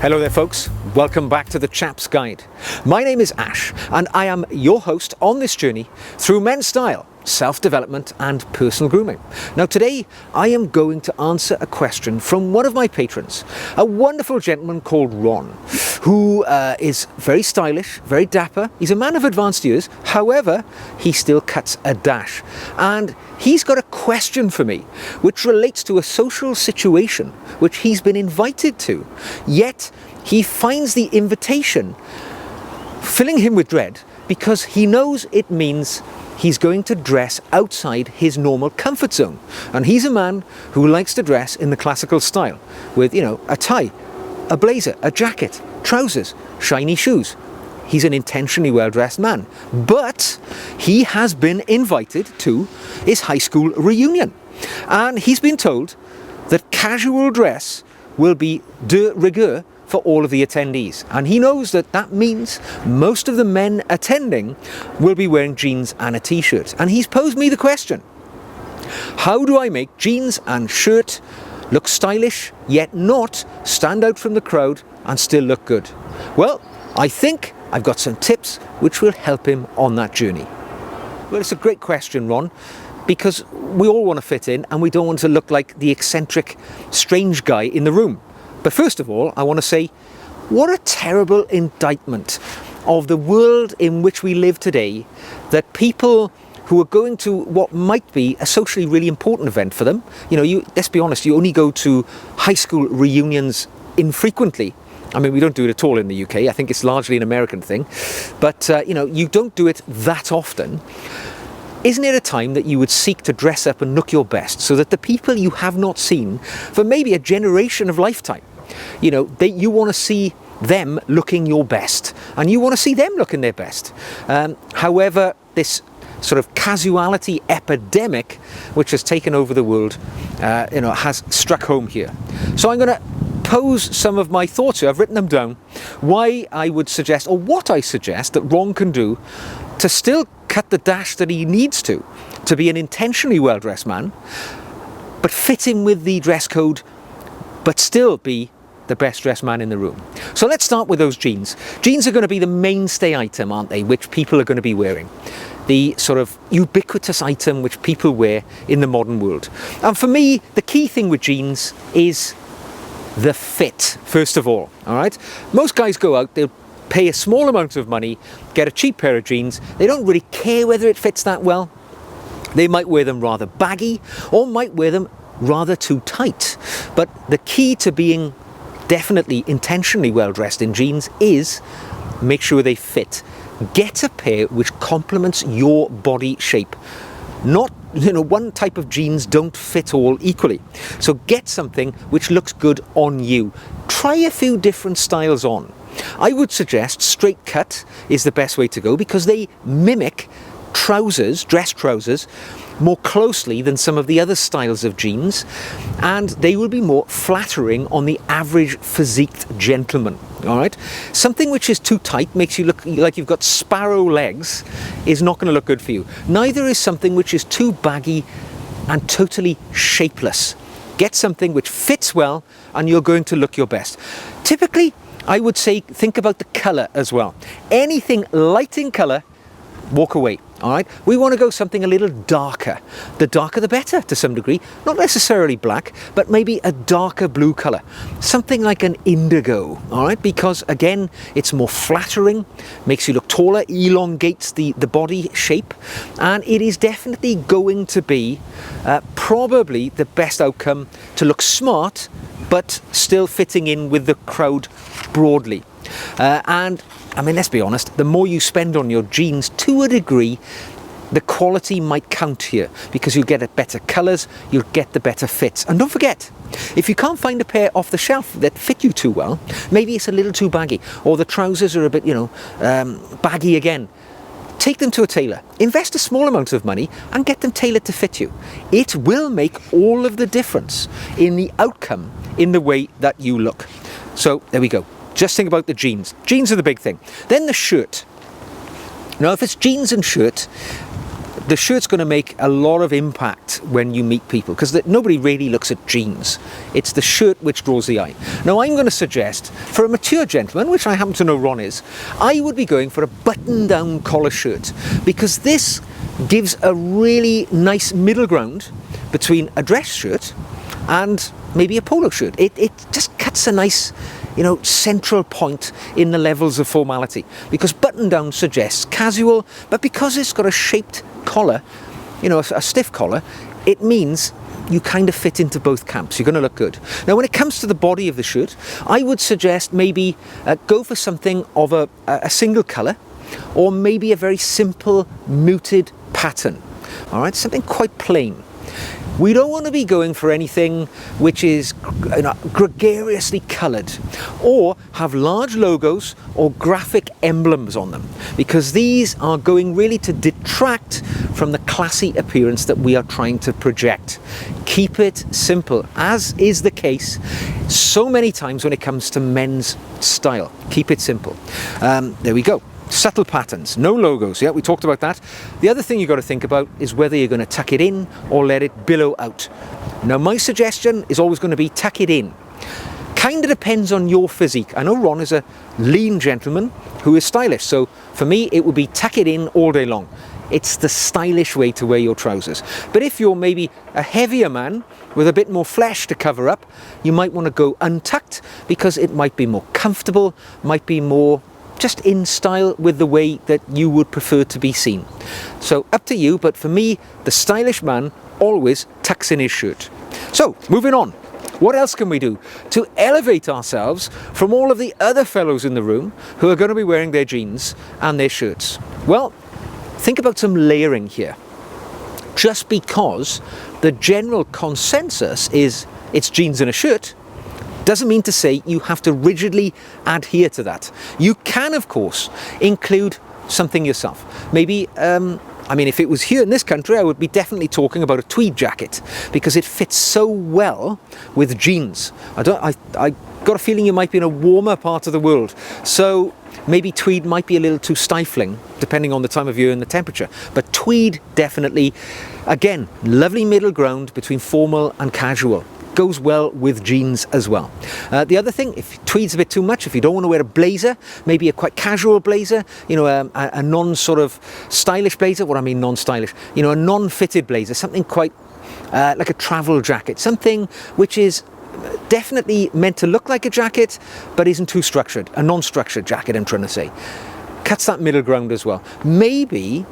Hello there folks, welcome back to the Chap's Guide. My name is Ash and I am your host on this journey through men's style, self-development and personal grooming. Now today I am going to answer a question from one of my patrons, a wonderful gentleman called Ron, who is very stylish, very dapper. He's a man of advanced years, however he still cuts a dash, and he's got a question for me which relates to a social situation which he's been invited to, yet he finds the invitation filling him with dread because he knows it means he's going to dress outside his normal comfort zone. And he's a man who likes to dress in the classical style with, a tie, a blazer, a jacket, trousers, shiny shoes. He's an intentionally well-dressed man, but he has been invited to his high school reunion. And he's been told that casual dress will be de rigueur for all of the attendees. And he knows that that means most of the men attending will be wearing jeans and a t-shirt. And he's posed me the question: how do I make jeans and shirt look stylish, yet not stand out from the crowd and still look good? Well, I think I've got some tips which will help him on that journey. Well, it's a great question, Ron, because we all want to fit in and we don't want to look like the eccentric, strange guy in the room. But first of all, I want to say, what a terrible indictment of the world in which we live today, that people who are going to what might be a socially really important event for them, let's be honest, you only go to high school reunions infrequently. I mean, we don't do it at all in the UK. I think it's largely an American thing. But, you don't do it that often. Isn't it a time that you would seek to dress up and look your best so that the people you have not seen for maybe a generation of lifetime, you want to see them looking your best and you want to see them looking their best. However, this sort of casuality epidemic which has taken over the world, has struck home here. So I'm going to pose some of my thoughts here. I've written them down. Why I would suggest, or what I suggest that Ron can do to still cut the dash that he needs to be an intentionally well-dressed man, but fit in with the dress code, but still be the best dressed man in the room. So let's start with those jeans. Jeans are going to be the mainstay item, aren't they, which people are going to be wearing. The sort of ubiquitous item which people wear in the modern world. And for me, the key thing with jeans is the fit, first of all right? Most guys go out, they'll pay a small amount of money, get a cheap pair of jeans. They don't really care whether it fits that well. They might wear them rather baggy or might wear them rather too tight. But the key to being definitely intentionally well dressed in jeans is make sure they fit. Get a pair which complements your body shape. Not, one type of jeans don't fit all equally. So get something which looks good on you. Try a few different styles on. I would suggest straight cut is the best way to go because they mimic trousers, dress trousers, more closely than some of the other styles of jeans, and they will be more flattering on the average physiqued gentleman. All right, something which is too tight, makes you look like you've got sparrow legs, is not going to look good for you. Neither is something which is too baggy and totally shapeless. Get something which fits well and you're going to look your best. Typically, I would say think about the colour as well. Anything light in colour, walk away. All right, we want to go something a little darker. The darker the better to some degree, not necessarily black, but maybe a darker blue colour. Something like an indigo, all right, because again, it's more flattering, makes you look taller, elongates the body shape, and it is definitely going to be probably the best outcome to look smart, but still fitting in with the crowd broadly. And I mean, let's be honest, the more you spend on your jeans, to a degree, the quality might count here because you'll get better colours, you'll get the better fits. And don't forget, if you can't find a pair off the shelf that fit you too well, maybe it's a little too baggy, or the trousers are a bit, baggy again, take them to a tailor. Invest a small amount of money and get them tailored to fit you. It will make all of the difference in the outcome, in the way that you look. So there we go. Just think about the jeans. Jeans are the big thing. Then the shirt. Now, if it's jeans and shirt, the shirt's going to make a lot of impact when you meet people, because nobody really looks at jeans. It's the shirt which draws the eye. Now, I'm going to suggest, for a mature gentleman, which I happen to know Ron is, I would be going for a button-down collar shirt, because this gives a really nice middle ground between a dress shirt and maybe a polo shirt. It just cuts a nice, central point in the levels of formality, because button down suggests casual, but because it's got a shaped collar, a stiff collar, it means you kind of fit into both camps. You're going to look good. Now, when it comes to the body of the shirt, I would suggest maybe go for something of a single colour, or maybe a very simple muted pattern. All right, something quite plain. We don't want to be going for anything which is gregariously coloured or have large logos or graphic emblems on them, because these are going really to detract from the classy appearance that we are trying to project. Keep it simple, as is the case so many times when it comes to men's style. Keep it simple. There we go. Subtle patterns, no logos. Yeah, we talked about that. The other thing you've got to think about is whether you're going to tuck it in or let it billow out. Now, my suggestion is always going to be tuck it in. Kind of depends on your physique. I know Ron is a lean gentleman who is stylish, so for me it would be tuck it in all day long. It's the stylish way to wear your trousers. But if you're maybe a heavier man with a bit more flesh to cover up, you might want to go untucked, because it might be more comfortable, might be more just in style with the way that you would prefer to be seen. So up to you, but for me, the stylish man always tucks in his shirt. So moving on, what else can we do to elevate ourselves from all of the other fellows in the room who are going to be wearing their jeans and their shirts? Well, think about some layering here. Just because the general consensus is it's jeans and a shirt, doesn't mean to say you have to rigidly adhere to that. You can, of course, include something yourself. Maybe, if it was here in this country, I would be definitely talking about a tweed jacket, because it fits so well with jeans. I got a feeling you might be in a warmer part of the world, so maybe tweed might be a little too stifling, depending on the time of year and the temperature. But tweed, definitely, again, lovely middle ground between formal and casual. Goes well with jeans as well. The other thing, if tweed's a bit too much, if you don't want to wear a blazer, maybe a quite casual blazer, a non-sort of stylish blazer. What I mean non-stylish, a non-fitted blazer, something quite like a travel jacket, something which is definitely meant to look like a jacket, but isn't too structured, a non-structured jacket, I'm trying to say. Cuts that middle ground as well. Maybe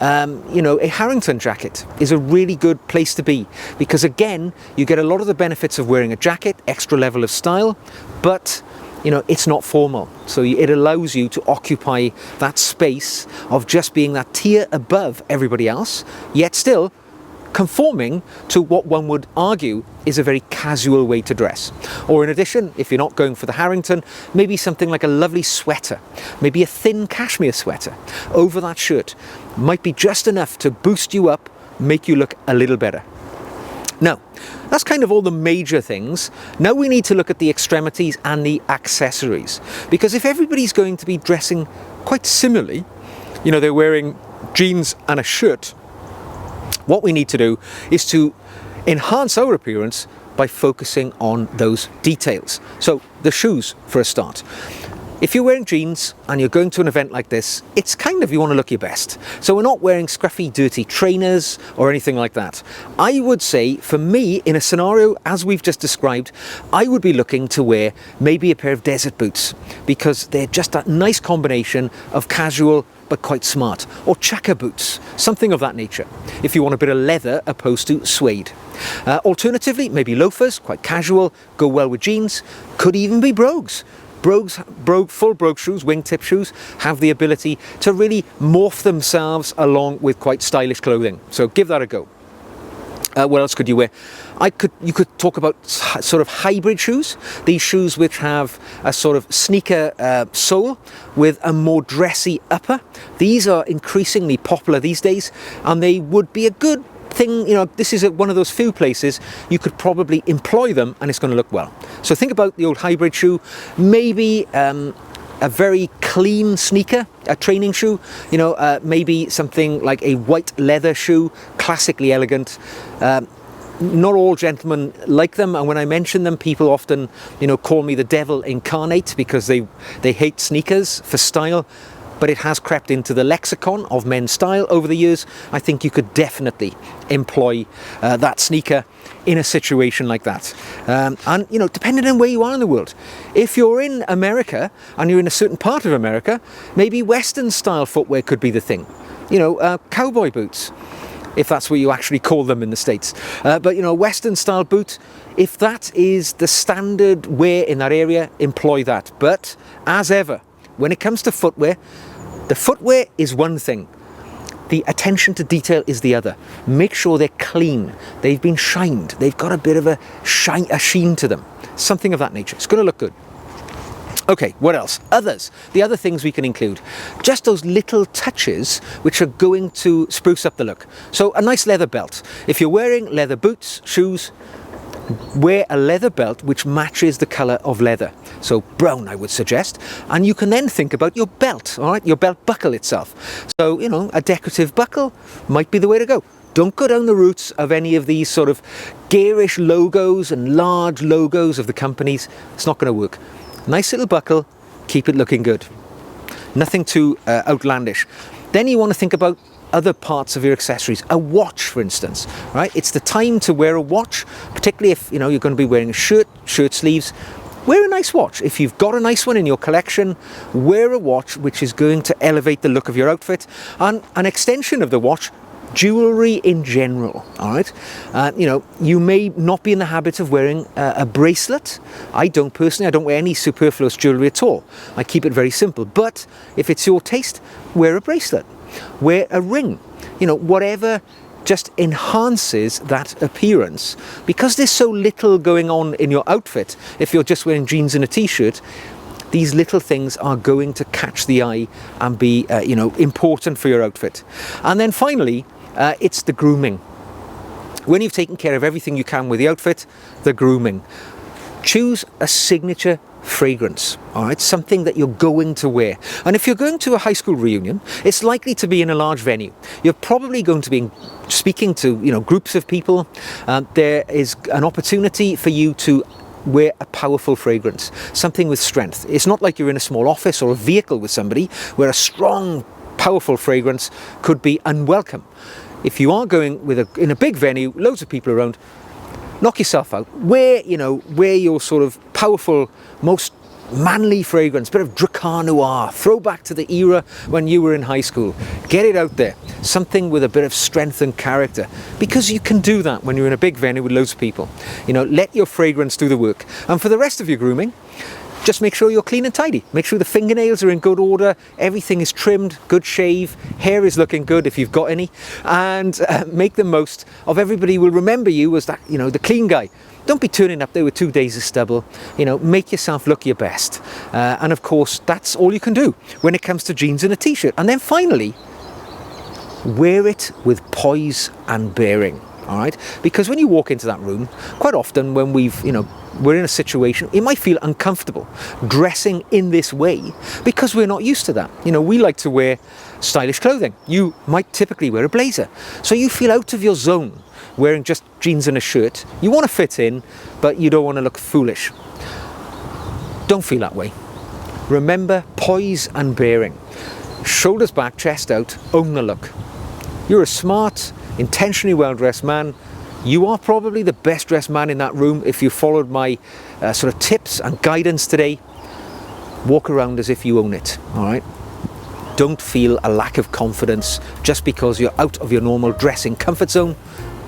a Harrington jacket is a really good place to be, because again, you get a lot of the benefits of wearing a jacket, extra level of style, but it's not formal. So it allows you to occupy that space of just being that tier above everybody else, yet still conforming to what one would argue is a very casual way to dress. Or in addition, if you're not going for the Harrington, maybe something like a lovely sweater, maybe a thin cashmere sweater over that shirt might be just enough to boost you up, make you look a little better. Now, that's kind of all the major things. Now we need to look at the extremities and the accessories, because if everybody's going to be dressing quite similarly, they're wearing jeans and a shirt, what we need to do is to enhance our appearance by focusing on those details. So the shoes, for a start. If you're wearing jeans and you're going to an event like this, it's kind of, you want to look your best. So we're not wearing scruffy, dirty trainers or anything like that. I would say, for me, in a scenario as we've just described, I would be looking to wear maybe a pair of desert boots, because they're just that nice combination of casual but quite smart, or chukka boots, something of that nature, if you want a bit of leather opposed to suede. Alternatively, maybe loafers, quite casual, go well with jeans. Could even be brogues. Full brogue shoes, wingtip shoes, have the ability to really morph themselves along with quite stylish clothing. So give that a go. What else could you wear? You could talk about sort of hybrid shoes. These shoes which have a sort of sneaker sole with a more dressy upper. These are increasingly popular these days, and they would be a good thing. This is one of those few places you could probably employ them and it's going to look well. So think about the old hybrid shoe. Maybe a very clean sneaker, a training shoe, maybe something like a white leather shoe, classically elegant. Not all gentlemen like them, and when I mention them, people often, call me the devil incarnate because they hate sneakers for style. But it has crept into the lexicon of men's style over the years. I think you could definitely employ that sneaker in a situation like that. And depending on where you are in the world. If you're in America and you're in a certain part of America, maybe Western style footwear could be the thing. Cowboy boots, if that's what you actually call them in the States. But Western style boot, if that is the standard wear in that area, employ that. But as ever, when it comes to footwear, the footwear is one thing. The attention to detail is the other. Make sure they're clean. They've been shined. They've got a bit of a sheen to them. Something of that nature. It's going to look good. Okay, what else? Others. The other things we can include. Just those little touches which are going to spruce up the look. So a nice leather belt. If you're wearing leather boots, shoes, wear a leather belt which matches the colour of leather. So brown, I would suggest. And you can then think about your belt, all right? Your belt buckle itself. So, a decorative buckle might be the way to go. Don't go down the routes of any of these sort of garish logos and large logos of the companies. It's not going to work. Nice little buckle, keep it looking good. Nothing too outlandish. Then you want to think about other parts of your accessories. A watch, for instance, right? It's the time to wear a watch, particularly if you're going to be wearing a shirt sleeves. Wear a nice watch. If you've got a nice one in your collection, wear a watch which is going to elevate the look of your outfit. And an extension of the watch, jewellery in general, all right? You may not be in the habit of wearing a bracelet. I don't wear any superfluous jewellery at all. I keep it very simple. But if it's your taste, wear a bracelet. Wear a ring, whatever just enhances that appearance. Because there's so little going on in your outfit, if you're just wearing jeans and a t-shirt, these little things are going to catch the eye and be, important for your outfit. And then finally, it's the grooming. When you've taken care of everything you can with the outfit, the grooming. Choose a signature fragrance, all right, something that you're going to wear. And if you're going to a high school reunion, it's likely to be in a large venue. You're probably going to be speaking to groups of people. There is an opportunity for you to wear a powerful fragrance, something with strength. It's not like you're in a small office or a vehicle with somebody where a strong, powerful fragrance could be unwelcome. If you are going in a big venue, loads of people around, knock yourself out. Wear your sort of powerful, most manly fragrance, bit of Dracar Noir, throwback to the era when you were in high school. Get it out there. Something with a bit of strength and character. Because you can do that when you're in a big venue with loads of people. Let your fragrance do the work. And for the rest of your grooming, just make sure you're clean and tidy. Make sure the fingernails are in good order, everything is trimmed, good shave, hair is looking good if you've got any, and make the most of everybody will remember you as that, the clean guy. Don't be turning up there with 2 days of stubble. Make yourself look your best. And of course, that's all you can do when it comes to jeans and a t-shirt. And then finally, wear it with poise and bearing. All right, because when you walk into that room, quite often when we're in a situation, it might feel uncomfortable dressing in this way because we're not used to that. We like to wear stylish clothing. You might typically wear a blazer, so you feel out of your zone wearing just jeans and a shirt. You want to fit in, but you don't want to look foolish. Don't feel that way. Remember poise and bearing. Shoulders back, chest out, own the look. You're a smart, intentionally well-dressed man. You are probably the best dressed man in that room if you followed my sort of tips and guidance today. Walk around as if you own it, all right? Don't feel a lack of confidence just because you're out of your normal dressing comfort zone.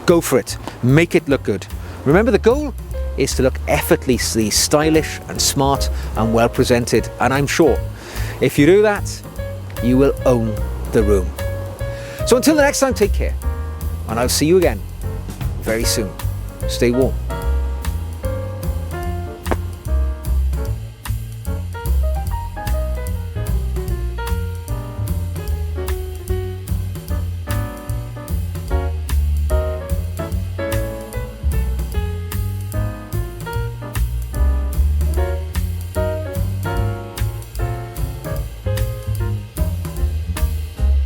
Go for it. Make it look good. Remember, the goal is to look effortlessly stylish and smart and well presented. And I'm sure if you do that, you will own the room. So until the next time, take care. And I'll see you again very soon. Stay warm.